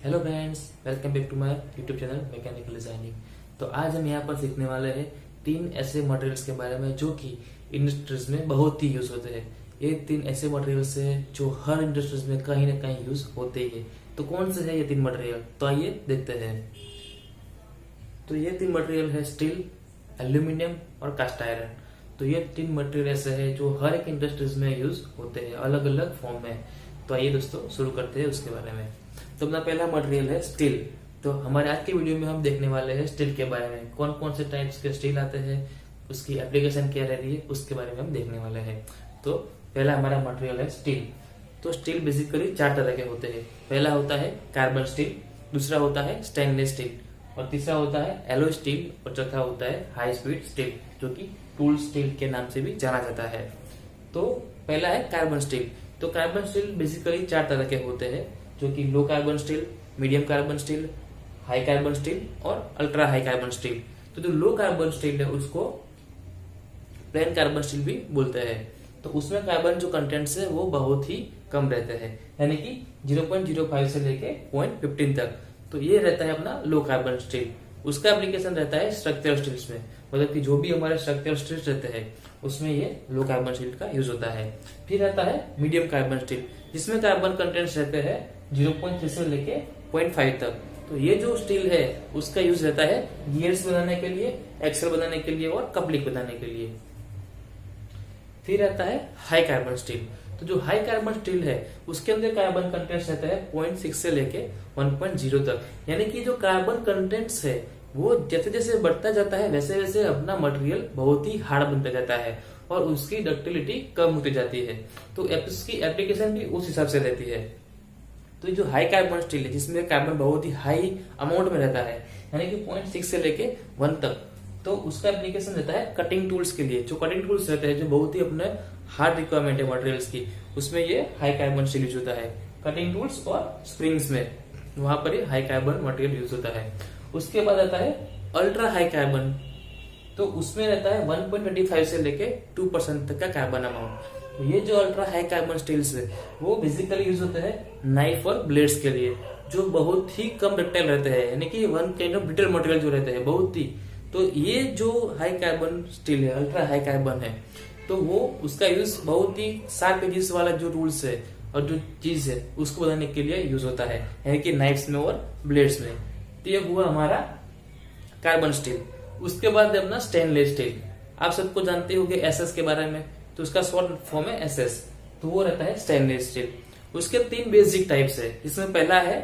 Hello friends, welcome back to my YouTube channel mechanical designing. तो आज हम यहाँ पर सीखने वाले हैं तीन ऐसे मटेरियल्स के बारे में जो कि इंडस्ट्रीज में बहुत ही यूज होते हैं। ये तीन ऐसे मटेरियल्स हैं जो हर इंडस्ट्रीज में कहीं ना कहीं यूज होते ही है। तो कौन से है ये तीन मटेरियल, तो आइए देखते हैं। तो ये तीन मटेरियल है स्टील, एल्यूमिनियम और कास्ट आयरन। तो ये तीन मटेरियल ऐसे है जो हर एक इंडस्ट्रीज में यूज होते हैं अलग अलग फॉर्म में। तो आइए दोस्तों शुरू करते हैं उसके बारे में। तो अपना पहला मटेरियल है स्टील। तो हमारे आज के वीडियो में हम देखने वाले हैं स्टील के बारे में, कौन कौन से टाइप्स के स्टील आते हैं, उसकी एप्लीकेशन क्या रहती है, उसके बारे में हम देखने वाले हैं। तो पहला हमारा मटेरियल है स्टील। तो स्टील बेसिकली चार तरह के होते हैं। पहला होता है कार्बन स्टील, दूसरा होता है स्टेनलेस स्टील और तीसरा होता है एलॉय स्टील और चौथा होता है हाई स्पीड स्टील जो कि टूल स्टील के नाम से भी जाना जाता है। तो पहला है कार्बन स्टील। तो कार्बन स्टील बेसिकली चार तरह के होते हैं जो कि low carbon steel, medium carbon steel, high carbon steel और अल्ट्रा हाई कार्बन स्टील। तो जो लो कार्बन स्टील है उसको प्लेन कार्बन स्टील भी बोलते हैं। तो उसमें कार्बन जो कंटेंट्स है वो बहुत ही कम रहते हैं, यानी कि 0.05 से लेके 0.15 तक। तो ये रहता है अपना लो कार्बन स्टील। उसका एप्लीकेशन रहता है स्ट्रक्चरल स्टील्स में, मतलब कि जो भी हमारे स्ट्रक्चरल स्टील्स रहते हैं उसमें ये लो कार्बन स्टील का यूज होता है। फिर आता है मीडियम कार्बन स्टील, जिसमें कार्बन कंटेंट्स रहते हैं 0.3 से लेके 0.5 तक। तो ये जो स्टील है उसका यूज रहता है गियर्स बनाने के लिए, एक्सल बनाने के लिए और कपलिंग बनाने के लिए। फिर आता है हाई कार्बन स्टील। तो जो हाई कार्बन स्टील है उसके अंदर कार्बन कंटेंट्स रहता है 0.6 से लेके 1.0 तक, यानी कि जो कार्बन कंटेंट्स है वो जैसे जैसे बढ़ता जाता है वैसे वैसे अपना मटेरियल बहुत ही हार्ड बनता जाता है और उसकी डक्टिलिटी कम होती जाती है। तो उसकी एप्लीकेशन भी उस हिसाब से रहती है। तो जो हाई कार्बन स्टील है जिसमें कार्बन बहुत ही हाई अमाउंट में रहता है, यानी कि 0.6 से लेके 1 तक, तो उसका एप्लीकेशन रहता है कटिंग टूल्स के लिए। जो कटिंग टूल्स रहते हैं जो बहुत ही अपने हार्ड रिक्वायरमेंट है मटेरियल्स की, उसमें ये हाई कार्बन स्टील यूज होता है। कटिंग टूल्स और स्प्रिंग्स में वहां पर ये हाई कार्बन मटेरियल यूज होता है। उसके बाद आता है अल्ट्रा हाई कार्बन। तो उसमें रहता है 1.25 से लेके 2% तक का कार्बन अमाउंट। तो ये जो अल्ट्रा हाई कार्बन स्टील्स है वो बेसिकली यूज होते हैं नाइफ और ब्लेड्स के लिए, जो बहुत ही कम डक्टाइल रहते हैं, यानी कि one kind of brittle material जो रहते हैं बहुत ही। तो ये जो हाई कार्बन स्टील है, अल्ट्रा हाई कार्बन है, तो वो उसका यूज बहुत ही शार्प एजिस वाला जो टूल्स है और जो चीज है उसको बनाने के लिए यूज होता है, यानी कि नाइफ्स में और ब्लेड्स में। तो ये हुआ हमारा कार्बन स्टील। उसके बाद है अपना स्टेनलेस स्टील। आप सबको जानते होंगे एसएस के बारे में, तो उसका शॉर्ट फॉर्म है एसएस। तो वो रहता है स्टेनलेस स्टील। उसके तीन बेसिक टाइप्स है, इसमें पहला है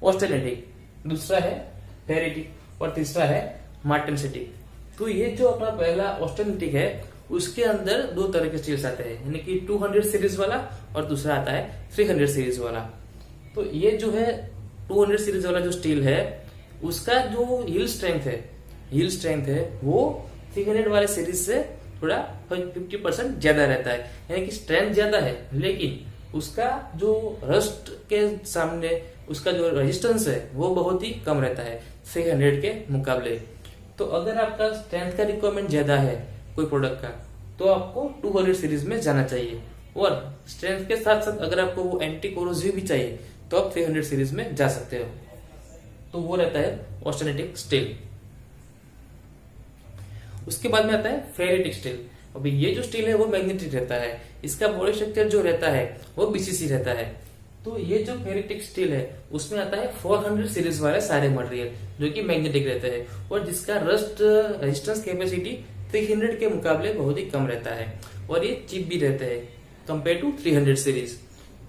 ऑस्टेनेटिक, दूसरा है फेरिटिक और तीसरा है मार्टेंसिटिक। तो ये जो अपना पहला ऑस्टेनेटिक है उसके अंदर दो तरह के स्टील्स आते हैं, यानी कि 200 सीरीज वाला और दूसरा आता है 300 सीरीज वाला। तो ये जो है 200 सीरीज वाला जो स्टील है उसका जो यील्ड स्ट्रेंथ है वो 300 वाले सीरीज से थोड़ा 50% ज्यादा रहता है, यानी कि स्ट्रेंथ ज्यादा है लेकिन उसका जो रस्ट के सामने उसका जो रेजिस्टेंस है वो बहुत ही कम रहता है 300 के मुकाबले। तो अगर आपका स्ट्रेंथ का रिक्वायरमेंट ज्यादा है कोई प्रोडक्ट का तो आपको 200 सीरीज में जाना चाहिए, और स्ट्रेंथ के साथ साथ अगर आपको वो एंटी कोरोसिव भी चाहिए तो आप 300 सीरीज में जा सकते हो। तो वो रहता है ऑस्टेनेटिक स्टील। उसके बाद में आता है फेरिटिक स्टील। अभी ये जो स्टील है वो मैग्नेटिक रहता है, इसका बॉडी स्ट्रक्चर जो रहता है वो बीसीसी रहता है। तो ये जो फेरिटिक स्टील है उसमें आता है 400 सीरीज वाले सारे मटेरियल जो कि मैग्नेटिक रहते हैं और जिसका रस्ट रेजिस्टेंस कैपेसिटी 300 के मुकाबले बहुत ही कम रहता है और ये चीप भी रहते हैं कंपेयर टू 300 सीरीज।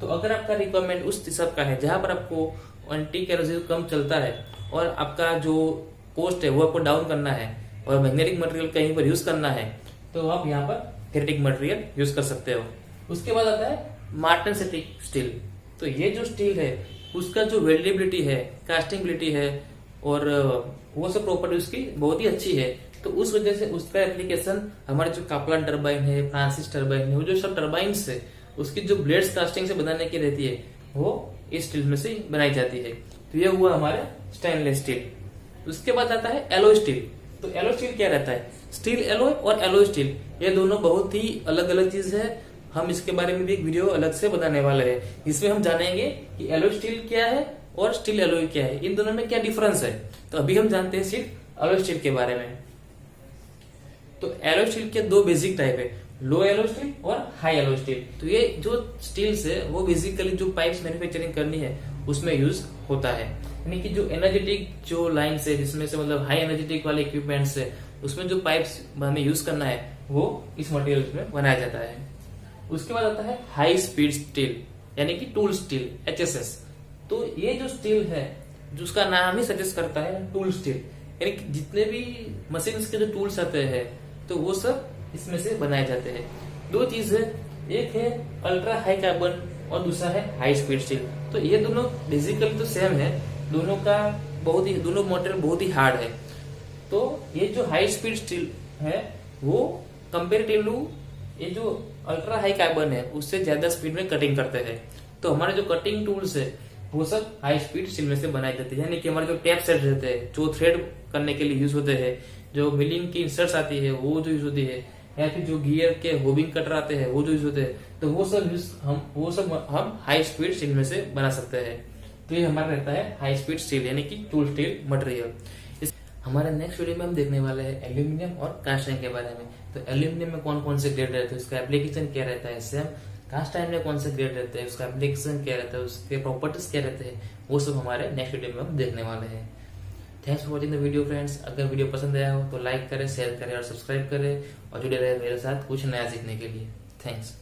तो अगर आपका रिक्वायरमेंट उस हिसाब का है जहां पर आपको एंटी कैरोसिव कम चलता है और आपका जो कॉस्ट है वो आपको डाउन करना है और मैग्नेटिक मटेरियल कहीं पर यूज करना है, तो आप यहाँ पर फेरिटिक मटेरियल यूज कर सकते हो। उसके बाद आता है मार्टेंसिटिक स्टील। तो ये जो स्टील है उसका जो वेल्डेबिलिटी है, कास्टिंगबिलिटी है और वो सब प्रॉपर्टी उसकी बहुत ही अच्छी है। तो उस वजह से उसका एप्लीकेशन हमारे जो कापलान टर्बाइन है, फ्रांसिस टर्बाइन है, वो जो सब टर्बाइन्स है उसकी जो ब्लेड्स कास्टिंग से बनाने की रहती है वो इस स्टील में से बनाई जाती है। तो ये हुआ हमारा स्टेनलेस स्टील। उसके बाद आता है एलॉय स्टील। तो एलॉय स्टील क्या रहता है? स्टील एलॉय और एलॉय स्टील ये दोनों बहुत ही अलग अलग चीज है हम इसके बारे में भी एक वीडियो अलग से बनाने वाले हैं। इसमें हम जानेंगे कि एलॉय स्टील क्या है और स्टील एलॉय क्या है, इन दोनों में क्या डिफरेंस है। तो अभी हम जानते हैं सिर्फ एलॉय स्टील के बारे में। तो एलॉय स्टील के दो बेसिक टाइप है, लो एलॉय स्टील और हाई एलॉय स्टील। तो ये जो स्टील्स है वो बेसिकली जो पाइप्स मैन्युफैक्चरिंग करनी है उसमें यूज होता है, यानी कि जो एनर्जेटिक जो लाइन्स है जिसमें से मतलब हाई एनर्जेटिक वाले इक्विपमेंट्स है उसमें जो पाइप्स हमें यूज करना है वो इस मटेरियल में बनाया जाता है। उसके बाद आता है हाई स्पीड स्टील यानी कि टूल स्टील HSS। तो ये जो स्टील है जो उसका नाम ही सजेस्ट करता है टूल स्टील, यानी कि जितने भी मशीन्स के जो टूल्स आते हैं तो वो सब इसमें से बनाए जाते हैं। दो चीज है, एक है अल्ट्रा हाई कार्बन और दूसरा है हाई स्पीड स्टील। तो ये दोनों बेसिकली तो सेम है, दोनों का दोनों मटेरियल बहुत ही हार्ड है। तो ये जो हाई स्पीड स्टील है वो कंपेरेटिवली ये जो अल्ट्रा हाई कार्बन है उससे ज्यादा स्पीड में कटिंग करते हैं। तो हमारे जो कटिंग टूल्स है वो सब हाई स्पीड स्टील में से बनाए जाते हैं, यानी कि हमारे जो टैप सेट रहते हैं जो थ्रेड करने के लिए यूज होते हैं, जो मिलिंग की इंसर्ट्स आती है वो जो यूज होती है, या फिर जो गियर के होबिंग कटर आते हैं वो जो यूज होते हैं, तो वो सब हम हाई स्पीड स्टील में से बना सकते हैं। तो ये हमारा रहता है हाई स्पीड स्टील यानी कि टूल स्टील मटेरियल। हमारे नेक्स्ट वीडियो में हम देखने वाले हैं एल्यूमिनियम और कास्ट आयरन के बारे में। तो एल्यूमिनियम में कौन कौन से ग्रेड रहते हैं, उसका एप्लीकेशन क्या रहता है, सेम कास्ट आयरन में कौन से ग्रेड रहते हैं, उसका एप्लीकेशन क्या रहता है, उसके प्रॉपर्टीज क्या रहते हैं, वो सब हमारे नेक्स्ट वीडियो में हम देखने वाले हैं। Thanks for watching the video friends. अगर वीडियो पसंद आया हो तो लाइक करें, शेयर करें और सब्सक्राइब करें और जुड़े रहे मेरे साथ कुछ नया सीखने के लिए। थैंक्स।